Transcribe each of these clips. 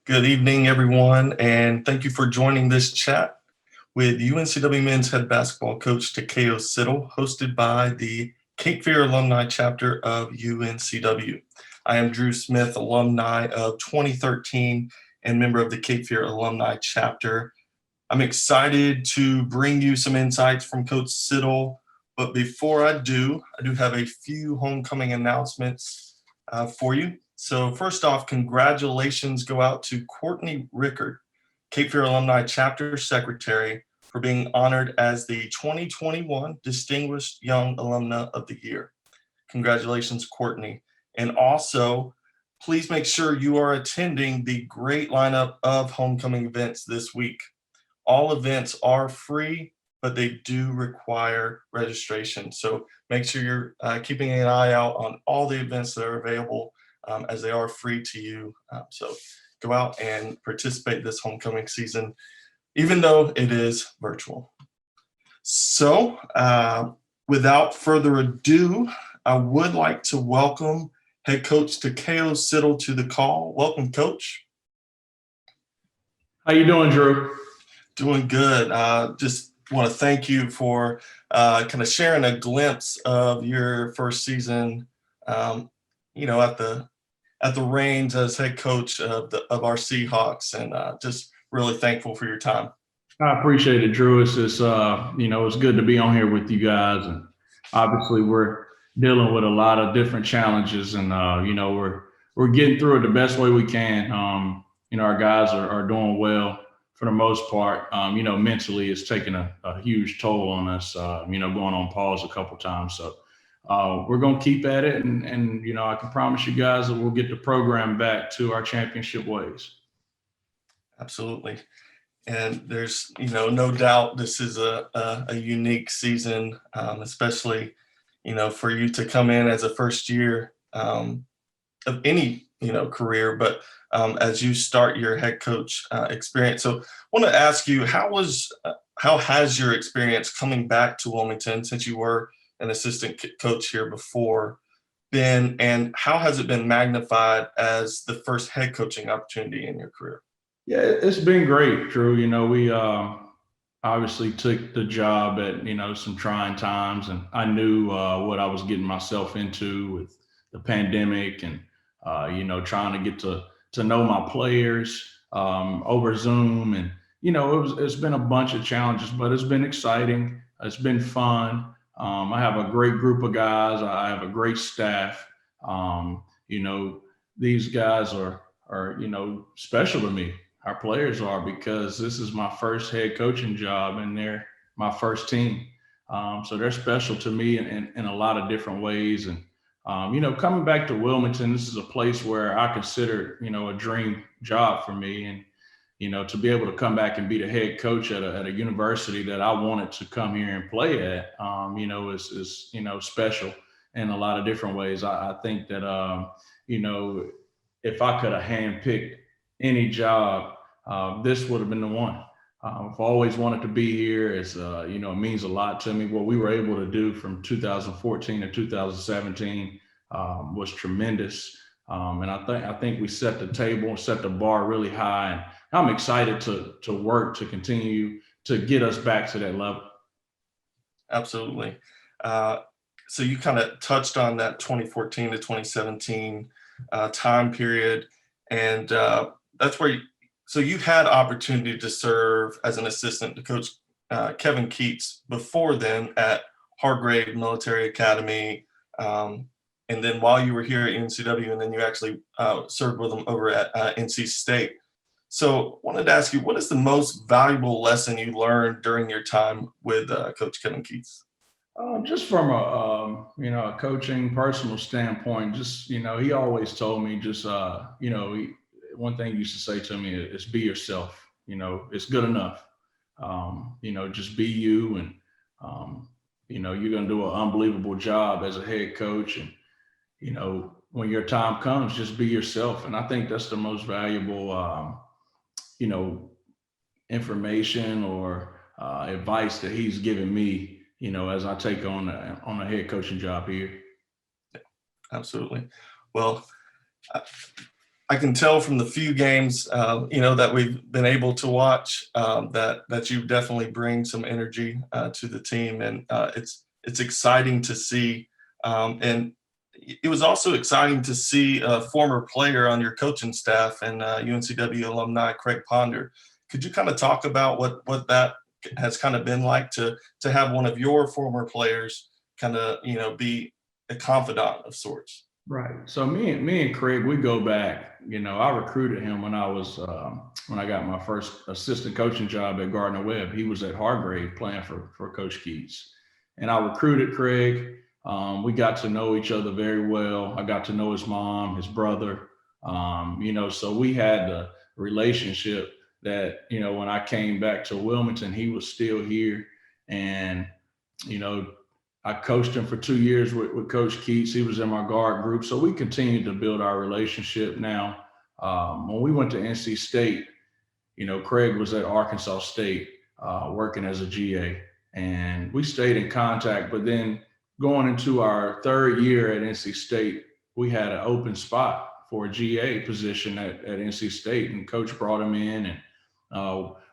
Good evening, everyone, and thank you for joining this chat with UNCW men's head basketball coach Takayo Siddle, hosted by the Cape Fear Alumni chapter of UNCW. I am Drew Smith, alumni of 2013 and member of the Cape Fear Alumni chapter. I'm excited to bring you some insights from Coach Siddle, but before I do have a few homecoming announcements for you. So first off, congratulations go out to Courtney Rickard, Cape Fear Alumni Chapter Secretary, for being honored as the 2021 Distinguished Young Alumna of the Year. Congratulations, Courtney. And also, please make sure you are attending the great lineup of homecoming events this week. All events are free, but they do require registration. So make sure you're keeping an eye out on all the events that are available, as they are free to you. So go out and participate this homecoming season, even though it is virtual. So without further ado, I would like to welcome Head Coach Takayo Siddle to the call. Welcome, Coach. How you doing, Drew? Doing good. Just want to thank you for kind of sharing a glimpse of your first season, at the reins as head coach of our Seahawks, and just really thankful for your time. I appreciate it, Drew. It's it's good to be on here with you guys, and obviously we're dealing with a lot of different challenges, and we're getting through it the best way we can. Our guys are doing well for the most part. Mentally it's taking a huge toll on us. Going on pause a couple times, so. We're going to keep at it, and I can promise you guys that we'll get the program back to our championship ways. Absolutely. And there's, no doubt this is a unique season, especially, for you to come in as a first year of any, career, but as you start your head coach experience. So I want to ask you, how has your experience coming back to Wilmington, since you were an assistant coach here before, been, and how has it been magnified as the first head coaching opportunity in your career? Yeah, it's been great, Drew. We obviously took the job at, some trying times, and I knew what I was getting myself into with the pandemic and, trying to get to know my players over Zoom. And, it's been a bunch of challenges, but it's been exciting. It's been fun. I have a great group of guys. I have a great staff. These guys are special to me. Our players are, because this is my first head coaching job and they're my first team. So they're special to me in a lot of different ways. And, coming back to Wilmington, this is a place where I consider, a dream job for me. And, to be able to come back and be the head coach at a university that I wanted to come here and play at, is special in a lot of different ways. I think that, if I could have handpicked any job, this would have been the one. I've always wanted to be here. It's, it means a lot to me. What we were able to do from 2014 to 2017 was tremendous. And I think we set the table and set the bar really high. And I'm excited to work to continue to get us back to that level. Absolutely. So you kind of touched on that 2014 to 2017 time period, and that's where you had opportunity to serve as an assistant to Coach Kevin Keats before then at Hargrave Military Academy, and then while you were here at UNCW, and then you actually served with them over at NC State. So wanted to ask you, what is the most valuable lesson you learned during your time with Coach Kevin Keats? Just from a coaching personal standpoint, he always told me one thing he used to say to me is be yourself. It's good enough. Just be you, and you're going to do an unbelievable job as a head coach. And when your time comes, just be yourself. And I think that's the most valuable information or advice that he's given me, as I take on a head coaching job here. Absolutely. Well, I can tell from the few games, that we've been able to watch, that you definitely bring some energy to the team, and it's exciting to see. And it was also exciting to see a former player on your coaching staff and UNCW alumni Craig Ponder. Could you kind of talk about what that has kind of been like to have one of your former players kind of be a confidant of sorts? Right. So me and Craig, we go back. I recruited him when when I got my first assistant coaching job at Gardner Webb. He was at Hargrave playing for Coach Keats, and I recruited Craig. We got to know each other very well. I got to know his mom, his brother. So we had a relationship that when I came back to Wilmington, he was still here, and you know I coached him for 2 years with Coach Keats. He was in my guard group. So we continued to build our relationship. Now, when we went to NC State, Craig was at Arkansas State working as a GA, and we stayed in contact. But then going into our third year at NC State, we had an open spot for a GA position at NC State, and Coach brought him in, and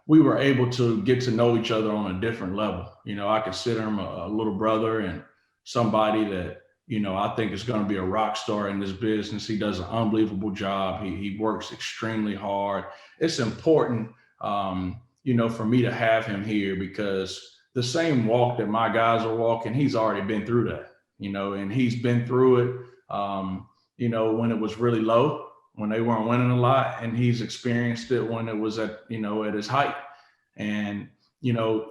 we were able to get to know each other on a different level. I consider him a little brother and somebody that, I think is going to be a rock star in this business. He does an unbelievable job. He works extremely hard. It's important, for me to have him here, because the same walk that my guys are walking, he's already been through that, and he's been through it, when it was really low, when they weren't winning a lot, and he's experienced it when it was at his height. And,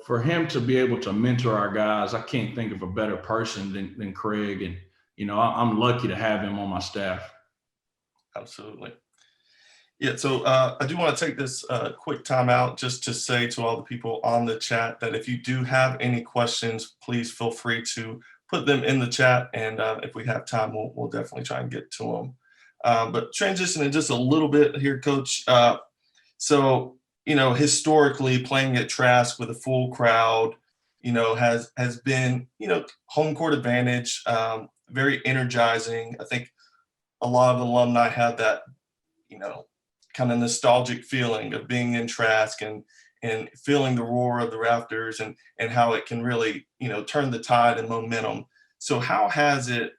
for him to be able to mentor our guys, I can't think of a better person than Craig. And, I'm lucky to have him on my staff. Absolutely. Yeah, so I do want to take this quick time out just to say to all the people on the chat that if you do have any questions, please feel free to put them in the chat. And if we have time, we'll definitely try and get to them. But transitioning just a little bit here, Coach. Historically playing at Trask with a full crowd, has been, home court advantage, very energizing. I think a lot of alumni have that, kind of nostalgic feeling of being in Trask and feeling the roar of the rafters and how it can really, turn the tide and momentum. So how has it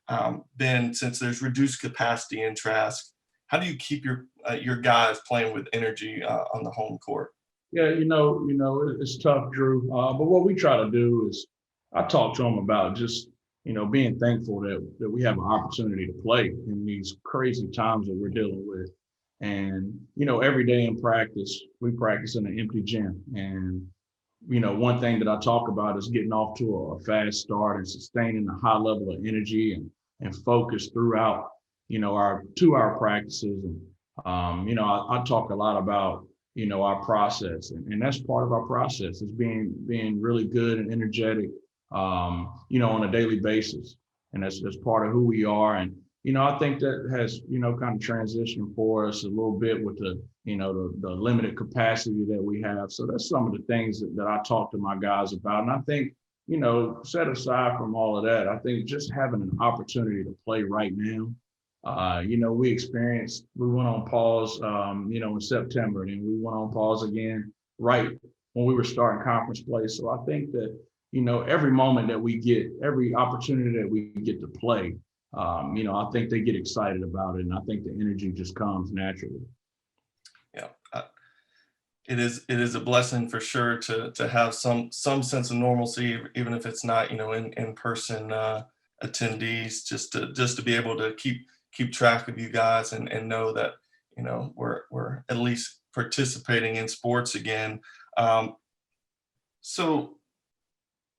been, since there's reduced capacity in Trask? How do you keep your guys playing with energy on the home court? Yeah, it's tough, Drew. But what we try to do is I talk to them about just, being thankful that we have an opportunity to play in these crazy times that we're dealing with. And, every day in practice, we practice in an empty gym. And, one thing that I talk about is getting off to a fast start and sustaining a high level of energy and focus throughout, our 2-hour practices. And, I talk a lot about, our process. And that's part of our process, is being really good and energetic, on a daily basis. And that's part of who we are. And, I think that has, kind of transitioned for us a little bit with the limited capacity that we have. So that's some of the things that I talk to my guys about. And I think, set aside from all of that, I think just having an opportunity to play right now, we went on pause, in September, and we went on pause again right when we were starting conference play. So I think that, every moment that we get, every opportunity that we get to play, I think they get excited about it, and I think the energy just comes naturally. Yeah, it is a blessing for sure to have some sense of normalcy, even if it's not, in person attendees, just to be able to keep track of you guys and know that, we're at least participating in sports again. So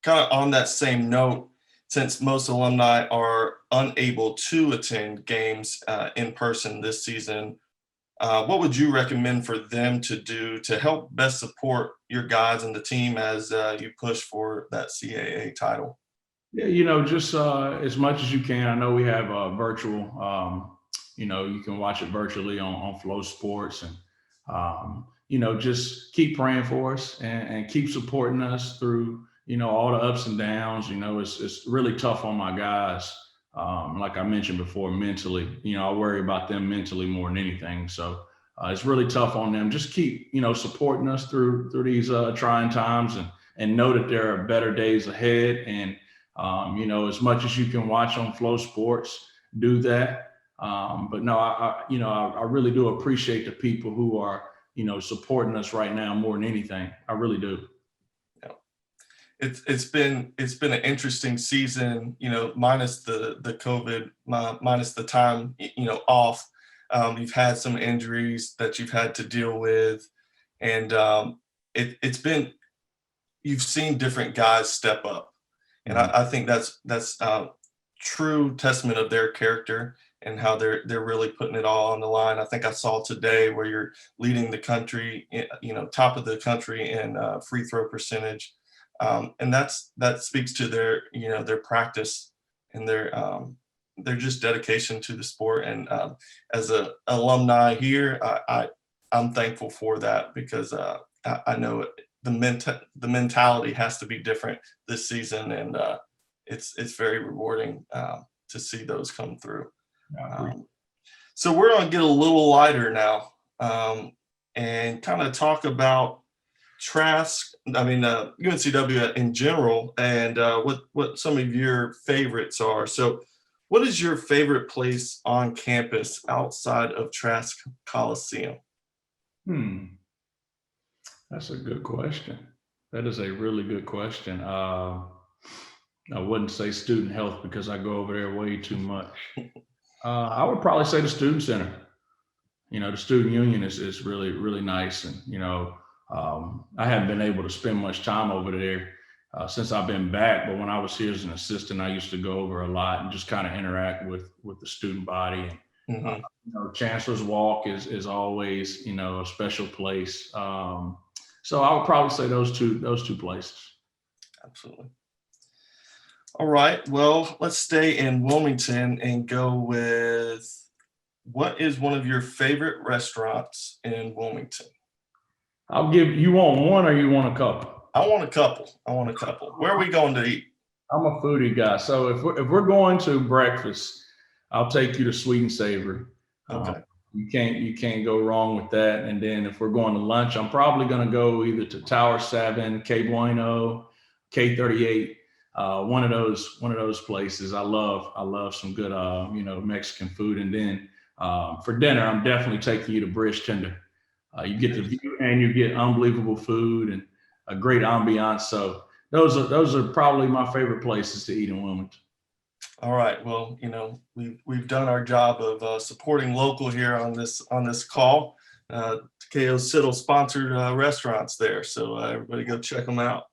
kind of on that same note, since most alumni are unable to attend games in person this season, what would you recommend for them to do to help best support your guys and the team as you push for that CAA title? Yeah, just as much as you can. I know we have virtual, you can watch it virtually on Flow Sports, and, just keep praying for us and keep supporting us through, all the ups and downs. It's really tough on my guys, like I mentioned before, mentally, I worry about them mentally more than anything. So it's really tough on them. Just keep, supporting us through these trying times, and know that there are better days ahead. And, as much as you can watch on Flow Sports, do that. But no, I really do appreciate the people who are, supporting us right now more than anything. I really do. It's been an interesting season, minus the COVID, minus the time, off. You've had some injuries that you've had to deal with, and you've seen different guys step up, and I think that's true testament of their character and how they're really putting it all on the line. I think I saw today where you're leading the country, top of the country in free throw percentage. And that speaks to their practice and their just dedication to the sport. And as a alumni here, I'm thankful for that, because I know the mentality has to be different this season, and it's very rewarding to see those come through. So we're going to get a little lighter now, and kind of talk about Trask, UNCW in general, and what some of your favorites are. So what is your favorite place on campus outside of Trask Coliseum? That's a good question. That is a really good question. I wouldn't say student health, because I go over there way too much. I would probably say the student center. The student union is really, really nice. And, I haven't been able to spend much time over there since I've been back. But when I was here as an assistant, I used to go over a lot and just kind of interact with the student body. And, Chancellor's Walk is always, a special place. So I would probably say those two places. Absolutely. All right. Well, let's stay in Wilmington and go with, what is one of your favorite restaurants in Wilmington? You want one or you want a couple? I want a couple. Where are we going to eat? I'm a foodie guy. So if we're going to breakfast, I'll take you to Sweet and Savory. Okay. You can't go wrong with that. And then if we're going to lunch, I'm probably going to go either to Tower 7, K Bueno, K38, one of those places. I love some good Mexican food. And then for dinner, I'm definitely taking you to British Tender. You get the view, and you get unbelievable food and a great ambiance. So those are probably my favorite places to eat in Wilmington. All right. Well, we've done our job of supporting local here on this call. Takayo Siddle sponsored restaurants there, so everybody go check them out.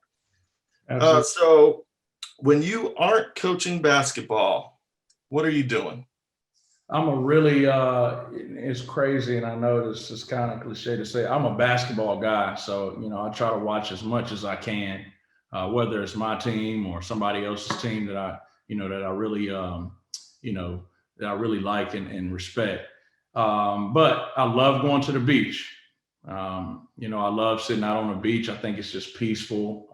So when you aren't coaching basketball, what are you doing? I'm a really, it's crazy, and I know this is kind of cliche to say, I'm a basketball guy. So, I try to watch as much as I can, whether it's my team or somebody else's team that I really, that I really like and respect. But I love going to the beach. I love sitting out on the beach. I think it's just peaceful.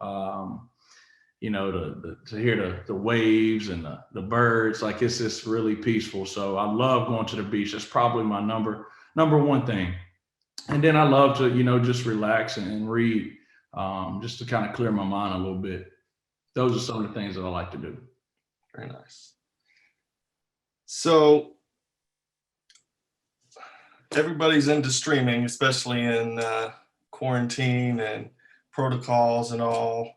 To hear the waves and the birds, like it's just really peaceful. So I love going to the beach. That's probably my number one thing. And then I love to, just relax and read, just to kind of clear my mind a little bit. Those are some of the things that I like to do. Very nice. So everybody's into streaming, especially in quarantine and protocols and all.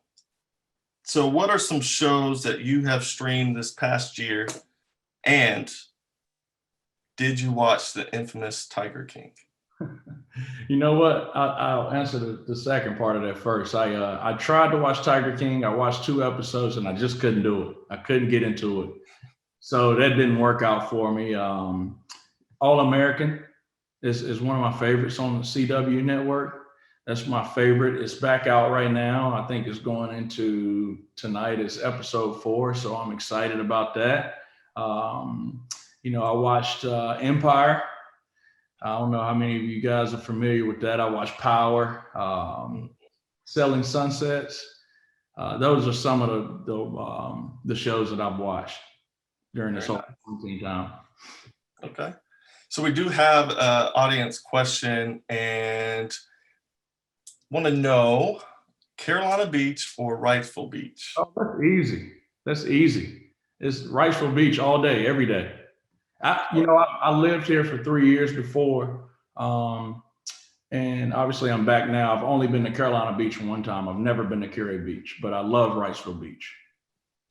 So what are some shows that you have streamed this past year, and did you watch the infamous Tiger King? You know what? I'll answer the second part of that first. I tried to watch Tiger King. I watched 2 episodes and I just couldn't do it. I couldn't get into it. So that didn't work out for me. All American is one of my favorites on the CW network. That's my favorite. It's back out right now. I think it's going into tonight is episode 4. So I'm excited about that. I watched Empire. I don't know how many of you guys are familiar with that. I watched Power, Selling Sunsets. Those are some of the shows that I've watched. during this whole quarantine time. Okay. So we do have an audience question and want to know Carolina Beach or Wrightsville Beach? Oh, that's easy. That's easy. It's Wrightsville Beach all day, every day. I lived here for 3 years before. And obviously I'm back now. I've only been to Carolina Beach one time. I've never been to Carey Beach, but I love Wrightsville Beach.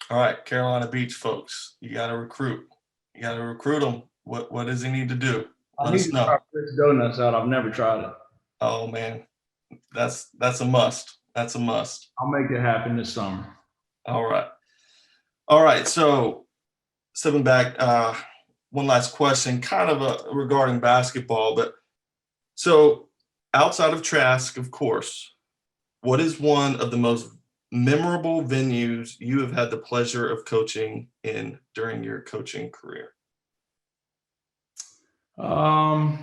All right, Carolina Beach folks, you got to recruit. You got to recruit them. What does he need to do? Let us know. Try Chris Donuts out. I've never tried it. Oh man, that's a must. That's a must. I'll make it happen this summer. All right. So stepping back, one last question, kind of regarding basketball, but so outside of Trask, of course, what is one of the most memorable venues you have had the pleasure of coaching in during your coaching career? I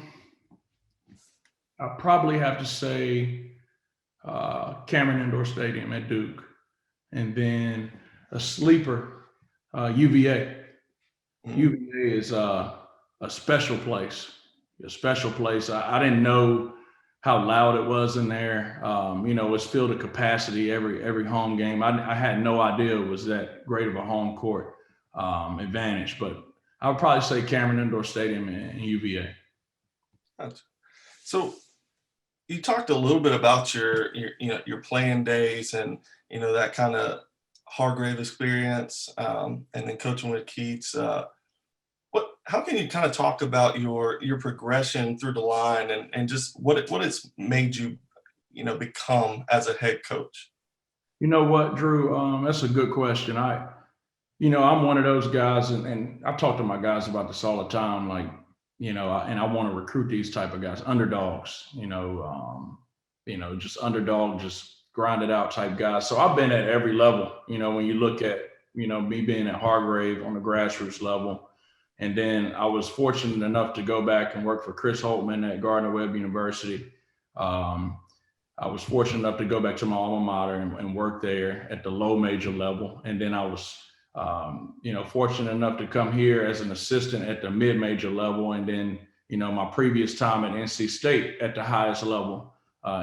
probably have to say Cameron Indoor Stadium at Duke, and then a sleeper, UVA. Mm-hmm. UVA is a special place. A special place. I didn't know how loud it was in there. It's filled to capacity every home game. I had no idea it was that great of a home court advantage, but I would probably say Cameron Indoor Stadium and UVA. So you talked a little bit about your playing days and that kind of Hargrave experience, and then coaching with Keats. How can you kind of talk about your progression through the line and just what it's made you become as a head coach? You know what, Drew? That's a good question. I'm one of those guys, and I talk to my guys about this all the time. Like, and I want to recruit these type of guys, underdogs. Just underdog, just grind it out type guys. So I've been at every level. When you look at me being at Hargrave on the grassroots level. And then I was fortunate enough to go back and work for Chris Holtman at Gardner-Webb University. I was fortunate enough to go back to my alma mater and work there at the low major level. And then I was, fortunate enough to come here as an assistant at the mid-major level. And then, my previous time at NC State at the highest level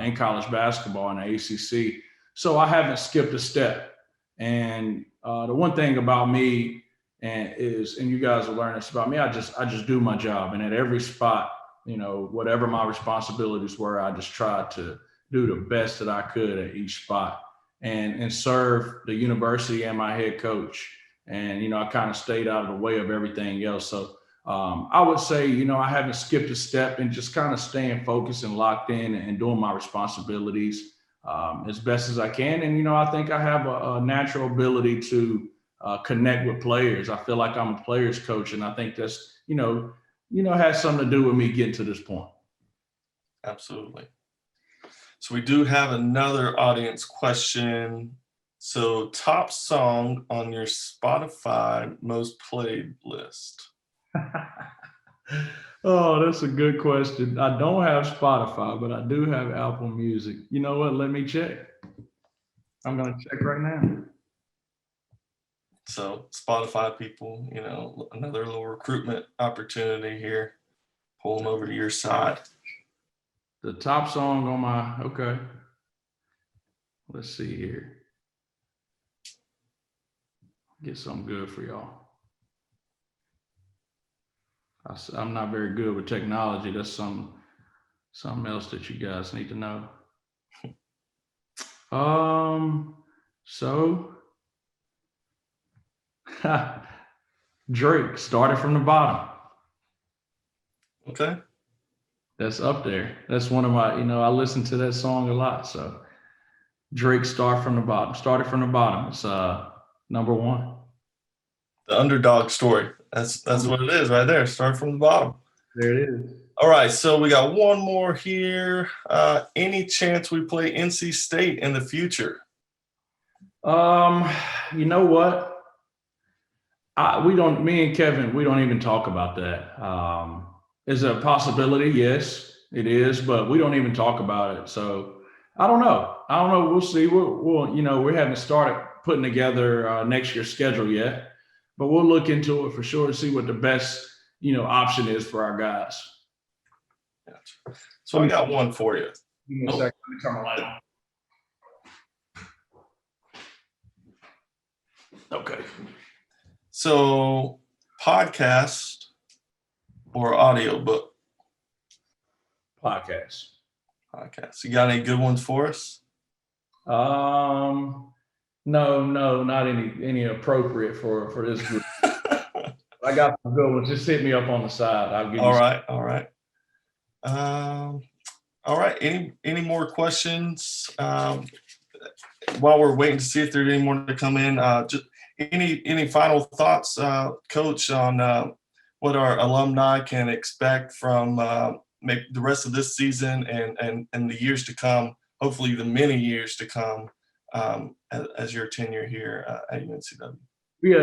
in college basketball in the ACC. So I haven't skipped a step. And the one thing about me, and you guys will learn this about me, I just do my job. And at every spot, whatever my responsibilities were, I just tried to do the best that I could at each spot and serve the university and my head coach. And, I kind of stayed out of the way of everything else. So I would say, I haven't skipped a step and just kind of staying focused and locked in and doing my responsibilities as best as I can. And, I think I have a natural ability to connect with players. I feel like I'm a player's coach, and I think that's, has something to do with me getting to this point. Absolutely. So we do have another audience question. So top song on your Spotify most played list? Oh, that's a good question. I don't have Spotify, but I do have Apple Music. You know what? Let me check. I'm going to check right now. So Spotify people, another little recruitment opportunity here. Pull them over to your side. The top song on okay. Let's see here. Get something good for y'all. I'm not very good with technology. That's something else that you guys need to know. So Drake, Started from the Bottom. Okay. That's up there. That's one of my, I listen to that song a lot. So Drake, Started from the Bottom. It's number one. The underdog story. That's what it is right there. Start from the bottom. There it is. All right. So we got one more here. Any chance we play NC State in the future? You know what? Me and Kevin, we don't even talk about that. Is it a possibility? Yes, it is, but we don't even talk about it. So I don't know. We'll see. We haven't started putting together next year's schedule yet, but we'll look into it for sure and see what the best, option is for our guys. Gotcha. So I got one for you. Give me a second. Let me turn my light on. Okay. So podcast or audiobook? Podcast. Podcast. You got any good ones for us? No, not any appropriate for this group. I got some good ones. Just hit me up on the side. I'll give you. All right. All right. Any more questions? While we're waiting to see if there's any more to come in, just any final thoughts, Coach, on what our alumni can expect from maybe the rest of this season and the years to come, hopefully the many years to come, as your tenure here at UNCW? Yeah,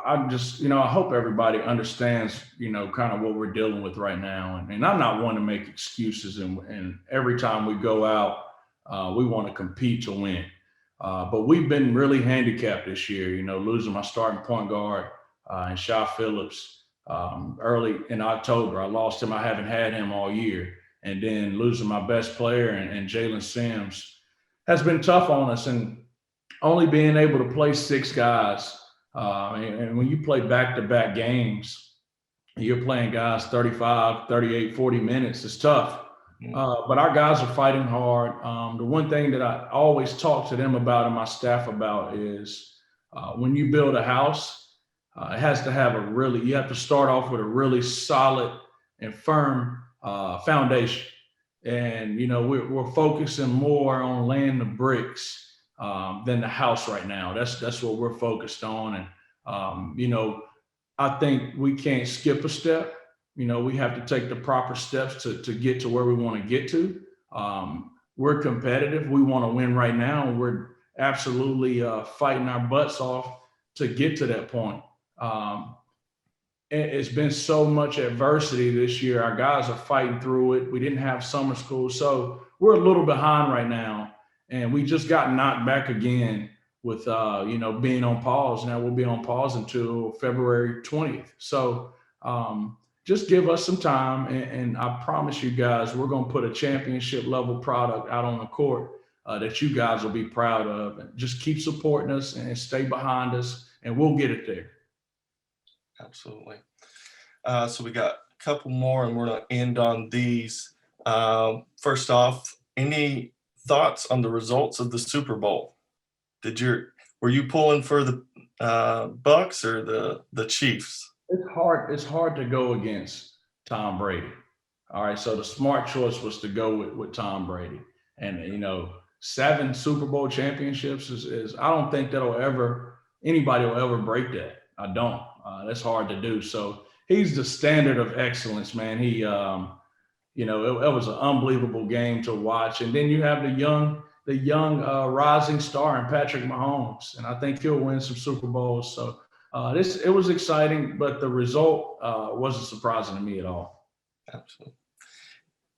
I just, I hope everybody understands, kind of what we're dealing with right now. And I'm not one to make excuses. And every time we go out, we want to compete to win. But we've been really handicapped this year, losing my starting point guard and Sha Phillips early in October. I lost him. I haven't had him all year. And then losing my best player and Jalen Sims has been tough on us. And only being able to play 6 guys. And when you play back-to-back games, you're playing guys 35, 38, 40 minutes. It's tough. But our guys are fighting hard. The one thing that I always talk to them about and my staff about is when you build a house, it has to have you have to start off with a really solid and firm foundation. And, we're focusing more on laying the bricks than the house right now. That's what we're focused on. And, I think we can't skip a step. We have to take the proper steps to get to where we want to get to. We're competitive. We want to win right now. We're absolutely fighting our butts off to get to that point. It's been so much adversity this year. Our guys are fighting through it. We didn't have summer school, so we're a little behind right now. And we just got knocked back again with, being on pause. Now we'll be on pause until February 20th. So just give us some time. And I promise you guys, we're going to put a championship level product out on the court that you guys will be proud of. And just keep supporting us and stay behind us, and we'll get it there. Absolutely. So we got a couple more, and we're going to end on these. First off, any thoughts on the results of the Super Bowl? Were you pulling for the Bucks or the Chiefs? It's hard to go against Tom Brady. All right, so the smart choice was to go with Tom Brady, and 7 Super Bowl championships is I don't think anybody will ever break that. I don't. That's hard to do. So he's the standard of excellence, man. He, it was an unbelievable game to watch, and then you have the young rising star in Patrick Mahomes, and I think he'll win some Super Bowls. So it was exciting, but the result wasn't surprising to me at all. Absolutely.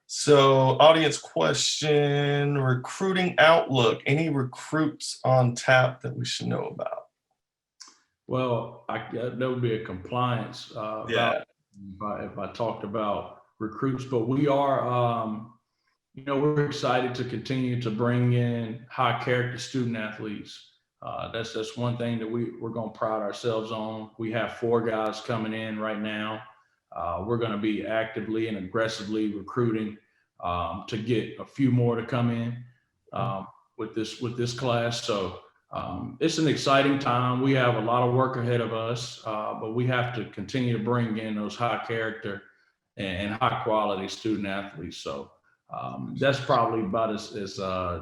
So, audience question: recruiting outlook. Any recruits on tap that we should know about? Well, that would be a compliance. Yeah. If I talked about recruits, but we are. We're excited to continue to bring in high character student athletes. That's one thing that we're going to pride ourselves on. We have 4 guys coming in right now. We're going to be actively and aggressively recruiting to get a few more to come in with this class. So it's an exciting time. We have a lot of work ahead of us, but we have to continue to bring in those high character and high quality student athletes. So that's probably about as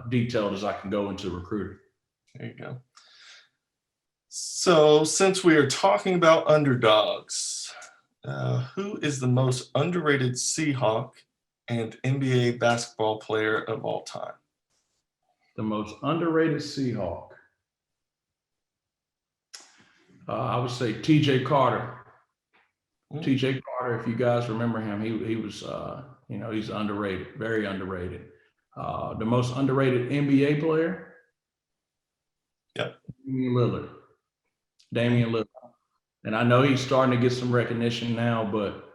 detailed as I can go into recruiting. There you go. So since we are talking about underdogs, who is the most underrated Seahawk and NBA basketball player of all time? The most underrated Seahawk. I would say TJ Carter. TJ Carter, if you guys remember him, he was, he's underrated, very underrated. The most underrated NBA player? Yep. Damian Lillard. And I know he's starting to get some recognition now, but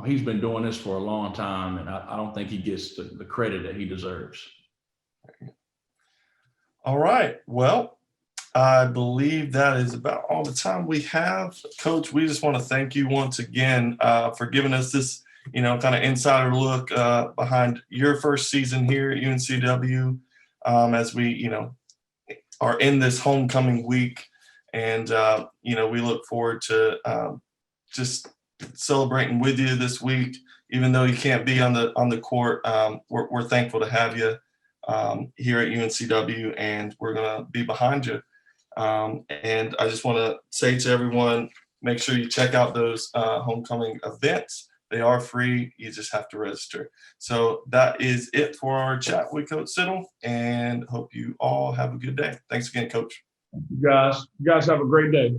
he's been doing this for a long time, and I don't think he gets the credit that he deserves. All right. Well, I believe that is about all the time we have. Coach, we just want to thank you once again for giving us this, kind of insider look behind your first season here at UNCW as we, are in this homecoming week. And, we look forward to just celebrating with you this week. Even though you can't be on the court, we're thankful to have you here at UNCW, and we're going to be behind you. And I just want to say to everyone, make sure you check out those homecoming events. They are free. You just have to register. So that is it for our chat with Coach Siddle, and hope you all have a good day. Thanks again, Coach. You guys have a great day.